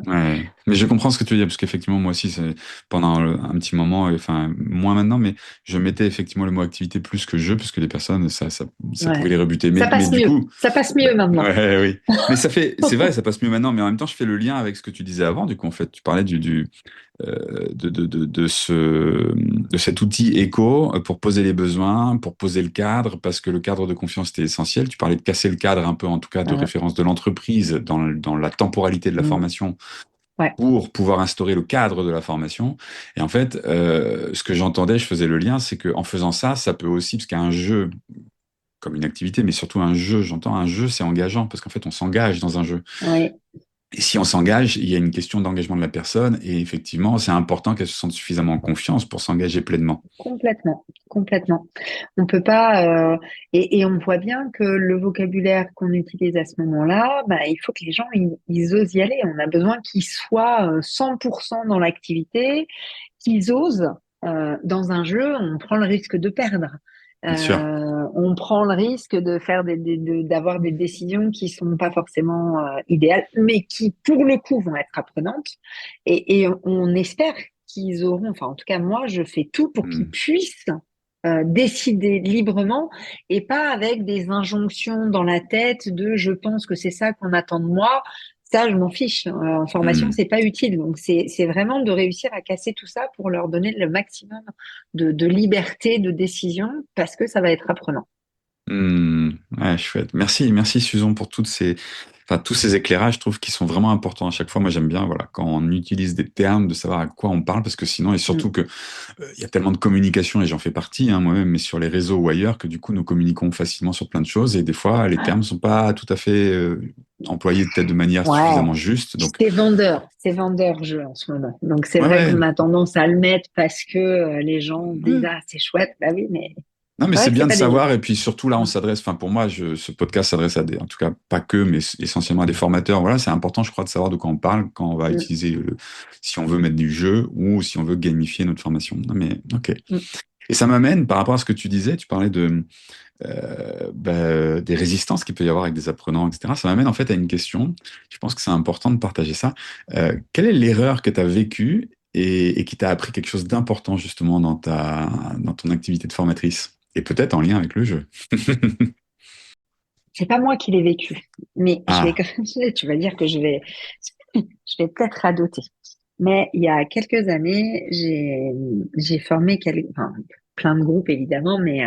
Ouais, mais je comprends ce que tu veux dire, parce qu'effectivement, moi aussi, pendant un petit moment, enfin, moins maintenant, mais je mettais effectivement le mot activité plus que jeu, parce que les personnes, ça Ouais. pouvait les rebuter. Ça Mais passe du mieux. coup, Ça passe bah, mieux maintenant. ouais, oui. Mais c'est vrai, ça passe mieux maintenant, mais en même temps, je fais le lien avec ce que tu disais avant, du coup, en fait, tu parlais de cet outil écho pour poser les besoins, pour poser le cadre, parce que le cadre de confiance était essentiel. Tu parlais de casser le cadre un peu, en tout cas, de référence de l'entreprise dans la temporalité de la Mm. formation Ouais. pour pouvoir instaurer le cadre de la formation. Et en fait, ce que j'entendais, je faisais le lien, c'est qu'en faisant ça, ça peut aussi, parce qu'un jeu, comme une activité, mais surtout un jeu, j'entends un jeu, c'est engageant, parce qu'en fait, on s'engage dans un jeu. Oui. Et si on s'engage, il y a une question d'engagement de la personne, et effectivement, c'est important qu'elle se sente suffisamment en confiance pour s'engager pleinement. Complètement, complètement. On peut pas, et on voit bien que le vocabulaire qu'on utilise à ce moment-là, bah, il faut que les gens ils osent y aller. On a besoin qu'ils soient 100% dans l'activité, qu'ils osent. Dans un jeu, on prend le risque de perdre. Bien sûr. On prend le risque de faire d'avoir des décisions qui sont pas forcément idéales, mais qui pour le coup vont être apprenantes. Et on espère qu'ils auront, enfin en tout cas moi, je fais tout pour qu'ils Hmm. puissent décider librement et pas avec des injonctions dans la tête de je pense que c'est ça qu'on attend de moi. Ça, je m'en fiche. En formation, Hmm. c'est pas utile. Donc, c'est vraiment de réussir à casser tout ça pour leur donner le maximum de liberté de décision parce que ça va être apprenant. Ouais, chouette. Merci Susan pour enfin, tous ces éclairages, je trouve qu'ils sont vraiment importants à chaque fois. Moi, j'aime bien, voilà, quand on utilise des termes, de savoir à quoi on parle, parce que sinon, et Mm. surtout que il y a tellement de communication, et j'en fais partie, hein, moi-même, mais sur les réseaux ou ailleurs, que du coup, nous communiquons facilement sur plein de choses, et des fois, les termes sont pas tout à fait employés peut-être de manière Ouais, suffisamment juste. Donc, c'est vendeur jeu en ce moment. Donc c'est ouais, vrai ouais, qu'on a tendance à le mettre parce que les gens disent ouais. ah c'est chouette. Bah oui, mais Non, mais c'est vrai c'est que c'est bien de pas des jeux. savoir. Et puis surtout, là, on Mm. s'adresse, enfin, pour moi, ce podcast s'adresse à en tout cas, pas que, mais essentiellement à des formateurs. Voilà, c'est important, je crois, de savoir de quoi on parle quand on va Mm. utiliser si on veut mettre du jeu ou si on veut gamifier notre formation. Non, mais, ok. Mm. Et ça m'amène, par rapport à ce que tu disais, tu parlais des résistances qu'il peut y avoir avec des apprenants, etc. Ça m'amène en fait à une question. Je pense que c'est important de partager ça. Quelle est l'erreur que tu as vécue et qui t'a appris quelque chose d'important justement dans ton activité de formatrice? Et peut-être en lien avec le jeu. C'est pas moi qui l'ai vécu, mais je vais Ah, quand même, tu vas dire que je vais peut-être radoter. Mais il y a quelques années, j'ai formé enfin, plein de groupes évidemment, mais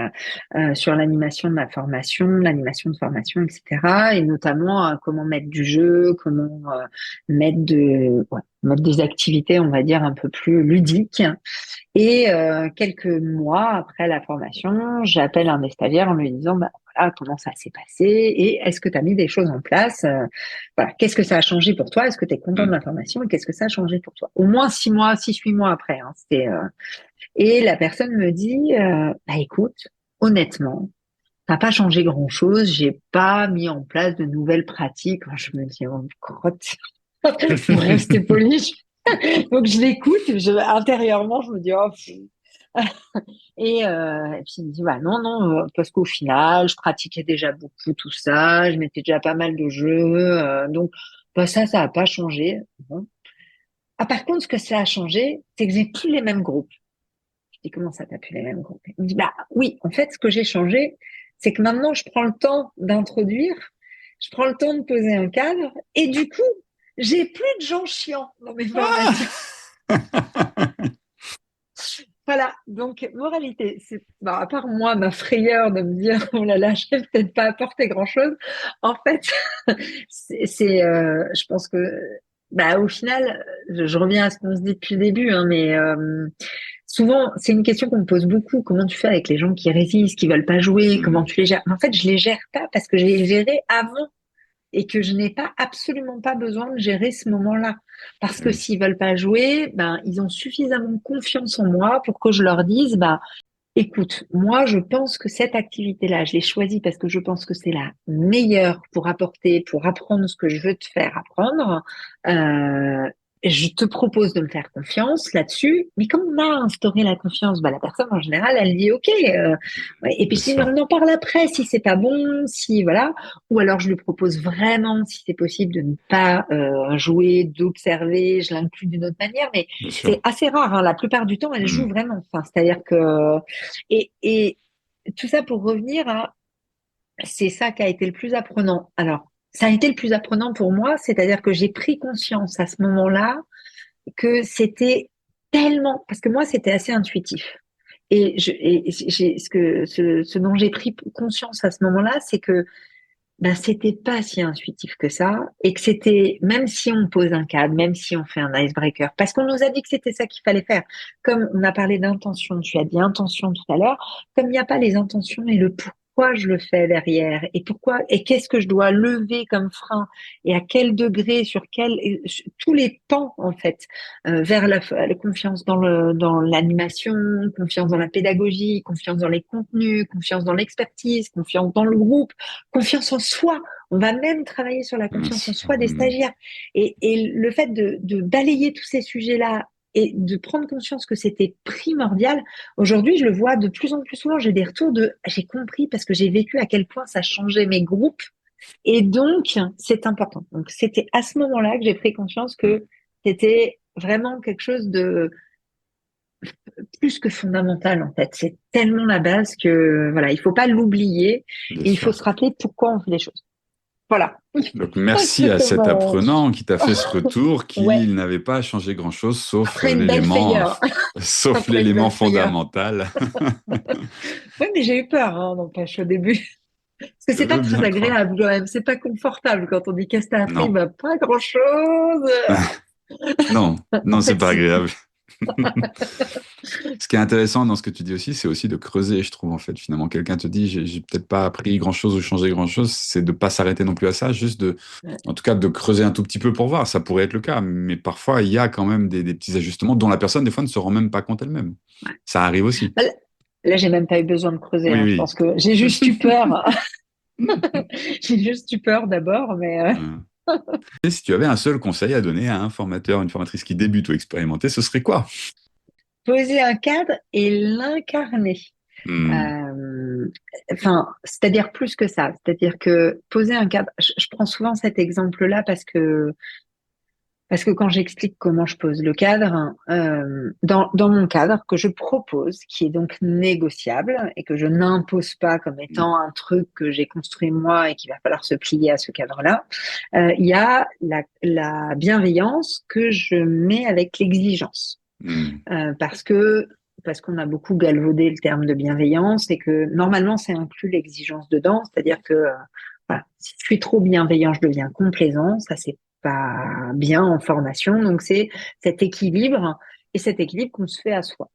sur l'animation de ma formation, l'animation de formation, etc. Et notamment comment mettre du jeu, comment mettre des activités, on va dire, un peu plus ludiques. Et quelques mois après la formation, j'appelle un des stagiaires en lui disant, bah, voilà, comment ça s'est passé et est-ce que tu as mis des choses en place? Voilà, qu'est-ce que ça a changé pour toi? Est-ce que tu es content de la formation et qu'est-ce que ça a changé pour toi? Au moins 6 mois, 6, 8 mois après. Hein, et la personne me dit, bah écoute, honnêtement, ça n'a pas changé grand-chose. J'ai pas mis en place de nouvelles pratiques. Je me dis, oh, crotte, pour rester poli. Donc je l'écoute, intérieurement, je me dis, oh, et puis il me dit, bah non, non, parce qu'au final, je pratiquais déjà beaucoup tout ça, je mettais déjà pas mal de jeux, donc bah, ça a pas changé. Bon. Ah, par contre, ce que ça a changé, c'est que j'ai plus les mêmes groupes. Je dis, comment ça, t'as plus les mêmes groupes? Il me dit, bah oui, en fait, ce que j'ai changé, c'est que maintenant, je prends le temps d'introduire, je prends le temps de poser un cadre, et du coup, j'ai plus de gens chiants dans mes formations. Voilà, donc moralité, c'est bah, à part moi, ma frayeur de me dire oh là là, je vais peut-être pas apporter grand-chose. En fait, je pense que bah au final, je reviens à ce qu'on se dit depuis le début, hein, mais souvent c'est une question qu'on me pose beaucoup. Comment tu fais avec les gens qui résistent, qui veulent pas jouer? Comment tu les gères? En fait, je les gère pas parce que j'ai géré avant et que je n'ai pas absolument pas besoin de gérer ce moment-là. Parce que s'ils veulent pas jouer, ben, ils ont suffisamment confiance en moi pour que je leur dise, bah, écoute, moi, je pense que cette activité-là, je l'ai choisie parce que je pense que c'est la meilleure pour apporter, pour apprendre ce que je veux te faire apprendre. Euh, je te propose de me faire confiance là-dessus. Mais quand on a instauré la confiance, bah, la personne, en général, elle dit OK. Ouais. Et puis, Bien je dis, mais sûr. on en parle après si c'est pas bon, si, voilà. Ou alors, je lui propose vraiment, si c'est possible, de ne pas jouer, d'observer. Je l'inclus d'une autre manière. Mais Bien c'est sûr. assez rare, hein. La plupart du temps, elle joue vraiment. Enfin, c'est-à-dire que et tout ça pour revenir à, c'est ça qui a été le plus apprenant. Alors, ça a été le plus apprenant pour moi, c'est-à-dire que j'ai pris conscience à ce moment-là que c'était tellement, parce que moi, c'était assez intuitif. Ce dont j'ai pris conscience à ce moment-là, c'est que ben c'était pas si intuitif que ça et que c'était même si on pose un cadre, même si on fait un icebreaker, parce qu'on nous a dit que c'était ça qu'il fallait faire. Comme on a parlé d'intention, tu as dit intention tout à l'heure, comme il n'y a pas les intentions et le pourquoi je le fais derrière et pourquoi et qu'est-ce que je dois lever comme frein et à quel degré sur quel tous les pans en fait vers la confiance dans l'animation, confiance dans la pédagogie, confiance dans les contenus, confiance dans l'expertise, confiance dans le groupe, confiance en soi. On va même travailler sur la Bien confiance en sûr. soi des stagiaires. Et le fait de balayer tous ces sujets-là et de prendre conscience que c'était primordial, aujourd'hui, je le vois de plus en plus souvent. J'ai des retours de j'ai compris parce que j'ai vécu à quel point ça changeait mes groupes. Et donc, c'est important. Donc, c'était à ce moment-là que j'ai pris conscience que c'était vraiment quelque chose de plus que fondamental, en fait. C'est tellement la base que, voilà, il faut pas l'oublier Bien et il faut sûr. se rappeler pourquoi on fait les choses. Voilà. Donc, merci à cet apprenant qui t'a fait ce retour Ouais, qu'il n'avait pas changé grand-chose sauf après une belle frayeur. sauf Après une l'élément belle frayeur. fondamental. Oui, mais j'ai eu peur, hein, n'empêche, au début. Parce que Je c'est pas veux très bien croire. agréable quand même. C'est pas confortable quand on dit qu'est-ce que t'as appris. Non, Bah, pas grand-chose. non, En non, c'est fait, pas si. agréable. Ce qui est intéressant dans ce que tu dis aussi, c'est aussi de creuser, je trouve, en fait. Finalement, quelqu'un te dit, j'ai peut-être pas appris grand-chose ou changé grand-chose, c'est de pas s'arrêter non plus à ça, juste en tout cas, de creuser un tout petit peu pour voir. Ça pourrait être le cas, mais parfois, il y a quand même des petits ajustements dont la personne, des fois, ne se rend même pas compte elle-même. Ça arrive aussi. Bah, là, j'ai même pas eu besoin de creuser, Oui, hein. Je oui. pense que j'ai juste eu peur. J'ai juste eu peur d'abord, mais Et si tu avais un seul conseil à donner à un formateur, une formatrice qui débute ou expérimentée, ce serait quoi? poser un cadre et l'incarner. Hmm. Euh, enfin, c'est-à-dire plus que ça. C'est-à-dire que poser un cadre, je prends souvent cet exemple-là parce que quand j'explique comment je pose le cadre, dans mon cadre que je propose, qui est donc négociable et que je n'impose pas comme étant un truc que j'ai construit moi et qu'il va falloir se plier à ce cadre-là, il y a la bienveillance que je mets avec l'exigence. Hmm. Parce que parce qu'on a beaucoup galvaudé le terme de bienveillance et que normalement, c'est inclus l'exigence dedans, c'est-à-dire que voilà, si je suis trop bienveillant, je deviens complaisant, ça c'est pas bien en formation, donc c'est cet équilibre et cet équilibre qu'on se fait à soi.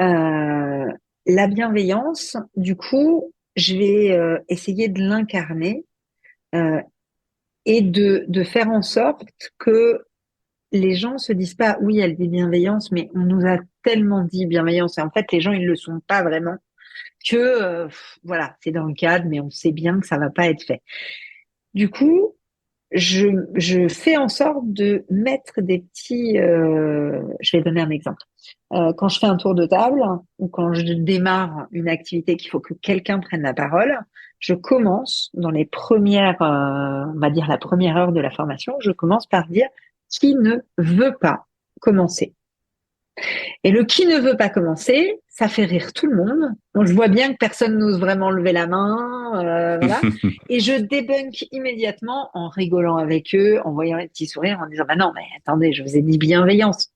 Euh, la bienveillance, du coup, je vais essayer de l'incarner euh, et de faire en sorte que les gens se disent pas, oui, elle dit bienveillance, mais on nous a tellement dit bienveillance. Et en fait, les gens, ils le sont pas vraiment. Que, voilà, c'est dans le cadre, mais on sait bien que ça va pas être fait. Du coup, je fais en sorte de mettre des petits, je vais donner un exemple. Quand je fais un tour de table ou quand je démarre une activité qu'il faut que quelqu'un prenne la parole, je commence dans les premières, on va dire la première heure de la formation, je commence par dire qui ne veut pas commencer. Et le qui ne veut pas commencer, ça fait rire tout le monde. Donc, je vois bien que personne n'ose vraiment lever la main, voilà. Et je débunk immédiatement en rigolant avec eux, en voyant les petits sourires, en disant, bah non, mais attendez, je vous ai dit bienveillance.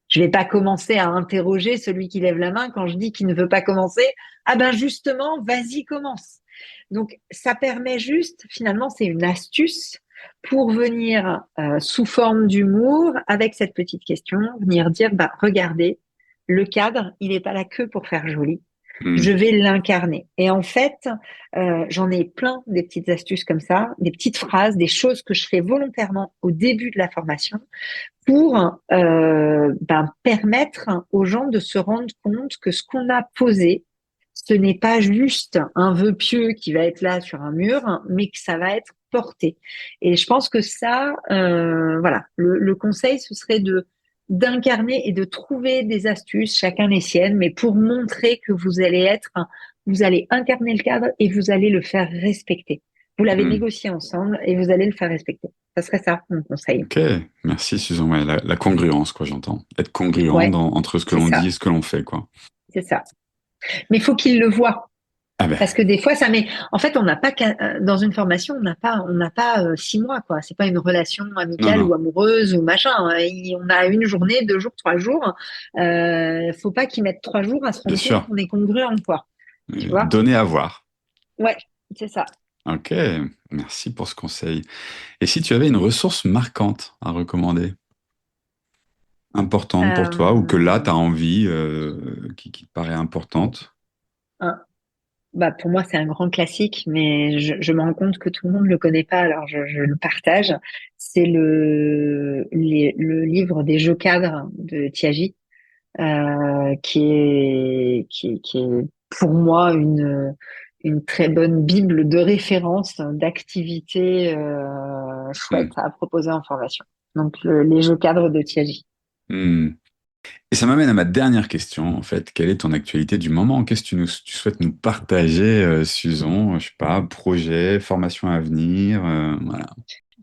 Je vais pas commencer à interroger celui qui lève la main quand je dis qu'il ne veut pas commencer. Ah ben justement, vas-y, commence. Donc ça permet juste, finalement, c'est une astuce pour venir sous forme d'humour avec cette petite question, venir dire, bah regardez, le cadre, il n'est pas là que pour faire joli. Je Hmm. vais l'incarner. Et en fait, j'en ai plein des petites astuces comme ça, des petites phrases, des choses que je fais volontairement au début de la formation pour permettre aux gens de se rendre compte que ce qu'on a posé, ce n'est pas juste un vœu pieux qui va être là sur un mur, mais que ça va être porté. Et je pense que ça, voilà, le conseil, ce serait de d'incarner et de trouver des astuces, chacun les siennes, mais pour montrer que vous allez incarner le cadre et vous allez le faire respecter. Vous l'avez Hmm. négocié ensemble et vous allez le faire respecter. Ça serait ça, mon conseil. Ok, merci Susan. Ouais, la congruence, quoi, j'entends. Être congruent Ouais, entre ce que c'est l'on dit ça, et ce que l'on fait, quoi. c'est ça. Mais il faut qu'il le voit. Ah ben, Parce que des fois, ça met. En fait, on n'a pas dans une formation, on n'a pas 6 mois, quoi. C'est pas une relation non, amicale non, ou amoureuse ou machin. On a une journée, 2 jours, 3 jours. Faut pas qu'ils mettent 3 jours à se bien rendre compte sûr. qu'on est congruent, quoi. Tu vois? Donner à voir. Ouais, c'est ça. Ok, merci pour ce conseil. Et si tu avais une ressource marquante à recommander, importante pour toi, ou que là, tu as Euh, envie, qui te paraît importante? un- Bah, pour moi, c'est un grand classique, mais je me rends compte que tout le monde ne le connaît pas, alors je le partage. C'est le livre des jeux cadres de Tiagi, qui est pour moi une très bonne bible de référence d'activités chouettes Hmm. à proposer en formation. Donc, les jeux cadres de Tiagi. Hmm. Et ça m'amène à ma dernière question, en fait. Quelle est ton actualité du moment? Qu'est-ce que tu souhaites nous partager, Susan? Je sais pas, projet, formation à venir, voilà.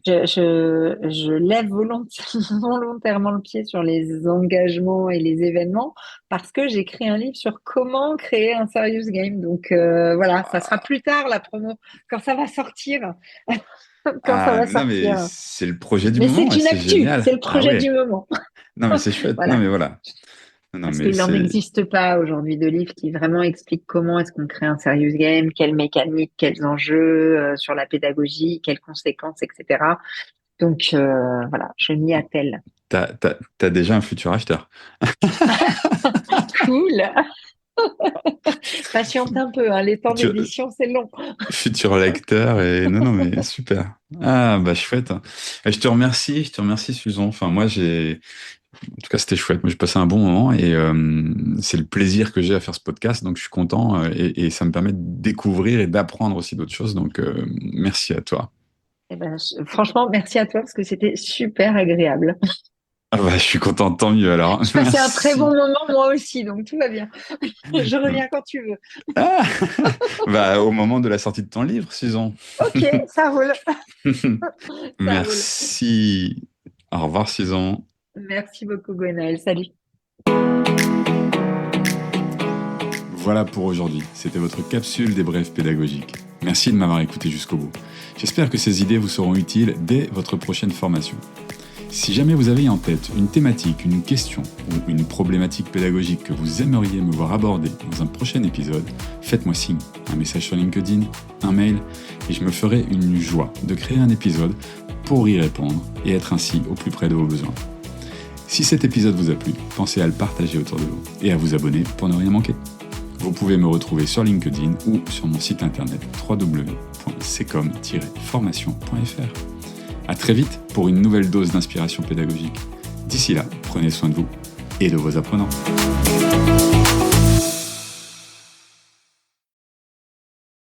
Je lève volontairement le pied sur les engagements et les événements parce que j'ai créé un livre sur comment créer un serious game. Donc voilà, ça sera plus tard la promo quand ça va sortir. Quand ça Ah, va non, mais sortir. c'est le projet du Mais moment c'est et une c'est actu, c'est génial. le Ah projet du ouais, moment. non, mais c'est chouette. Non, Voilà. mais voilà. Non, non, Parce mais qu'il n'en c'est. existe pas aujourd'hui de livre qui vraiment explique comment est-ce qu'on crée un serious game, quelles mécaniques, quels enjeux sur la pédagogie, quelles conséquences, etc. Donc voilà, je m'y attelle. T'as déjà un futur acheteur. Cool. Patiente un peu, hein, les temps Futur, d'édition, c'est long. futur lecteur et non, non, mais super. Ah, bah chouette. Et je te remercie, Susan. Enfin, moi, en tout cas, c'était chouette. Moi, j'ai passé un bon moment et c'est le plaisir que j'ai à faire ce podcast. Donc, je suis content et ça me permet de découvrir et d'apprendre aussi d'autres choses. Donc, merci à toi. Eh ben, franchement, merci à toi parce que c'était super agréable. Ah bah, je suis content, tant mieux alors. Je passais un très bon Merci. moment moi aussi, donc tout va bien. Je reviens quand tu veux. Ah bah, au moment de la sortie de ton livre, Susan. Ok, ça roule, ça roule. Merci. Au revoir, Susan. Merci beaucoup, Gwenaël. Salut. Voilà pour aujourd'hui. C'était votre capsule des brèves pédagogiques. Merci de m'avoir écouté jusqu'au bout. J'espère que ces idées vous seront utiles dès votre prochaine formation. Si jamais vous avez en tête une thématique, une question ou une problématique pédagogique que vous aimeriez me voir aborder dans un prochain épisode, faites-moi signe, un message sur LinkedIn, un mail, et je me ferai une joie de créer un épisode pour y répondre et être ainsi au plus près de vos besoins. Si cet épisode vous a plu, pensez à le partager autour de vous et à vous abonner pour ne rien manquer. Vous pouvez me retrouver sur LinkedIn ou sur mon site internet www.secom-formation.fr. À très vite pour une nouvelle dose d'inspiration pédagogique. D'ici là, prenez soin de vous et de vos apprenants.